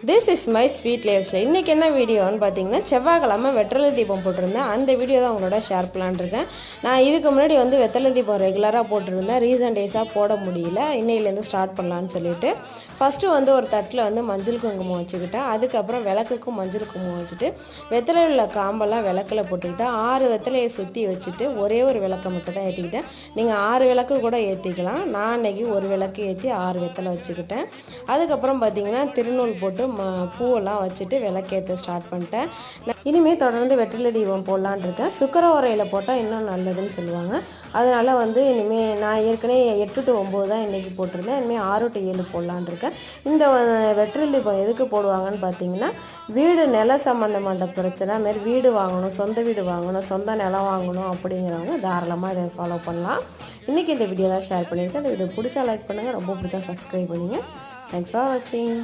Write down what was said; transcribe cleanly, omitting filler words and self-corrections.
This is my sweet life style. இன்னைக்கு என்ன வீடியோன்னு பார்த்தீங்கன்னா செவ்வாய்க்கிழமை வெற்றிலை தீபம் போட்டிருந்தேன். அந்த வீடியோ தான் உங்களோட ஷேர் பண்ணலான்னு இருக்கேன். நான் இதுக்கு முன்னாடி வெற்றிலை தீபம் ரெகுலராக போட்டிருந்தேன். ரீசன்ட் டேஸாக போட முடியல. இன்னையிலேருந்து ஸ்டார்ட் பண்ணலான்னு சொல்லிட்டு ஃபஸ்ட்டு ஒரு தட்டில் மஞ்சள் குங்குமம் வச்சுக்கிட்டேன். அதுக்கப்புறம் விளக்குக்கும் மஞ்சள் குங்குமம் வச்சுட்டு வெற்றிலை உள்ள காம்பெல்லாம் விளக்கில் போட்டுக்கிட்டேன். 6 வெற்றிலையை சுற்றி வச்சுட்டு ஒரே ஒரு விளக்கை மட்டும் தான் ஏற்றிக்கிட்டேன். நீங்கள் 6 விளக்கு கூட ஏற்றிக்கலாம். நான் அன்றைக்கி ஒரு விளக்கு ஏற்றி 6 வெற்றிலை வச்சுக்கிட்டேன். அதுக்கப்புறம் பார்த்தீங்கன்னா திருநூல் போட்டு பூவெல்லாம் வச்சுட்டு விளக்கேற்ற ஸ்டார்ட் பண்ணிட்டேன். இனிமேல் தொடர்ந்து வெற்றிலை தீபம் போடலான் இருக்கேன். சுக்கர உரையில் போட்டால் இன்னும் நல்லதுன்னு சொல்லுவாங்க. அதனால் இனிமேல் நான் ஏற்கனவே 8 to 9 தான் இன்றைக்கி போட்டிருந்தேன். இனிமேல் 6 to 7 போடலான் இருக்கேன். இந்த வெற்றிலை தீபம் எதுக்கு போடுவாங்கன்னு பார்த்தீங்கன்னா வீடு நில சம்மந்தமான பிரச்சனை, அதுமாரி வீடு வாங்கணும், சொந்த வீடு வாங்கணும், சொந்த நிலம் வாங்கணும் அப்படிங்கிறவங்க தாராளமாக இதை ஃபாலோ பண்ணலாம். இன்றைக்கி இந்த வீடியோ தான் ஷேர் பண்ணியிருக்கேன். இந்த வீடியோ பிடிச்சா லைக் பண்ணுங்கள், ரொம்ப பிடிச்சா சப்ஸ்கிரைப் பண்ணுங்கள். தேங்க்ஸ் ஃபார் வாட்சிங்.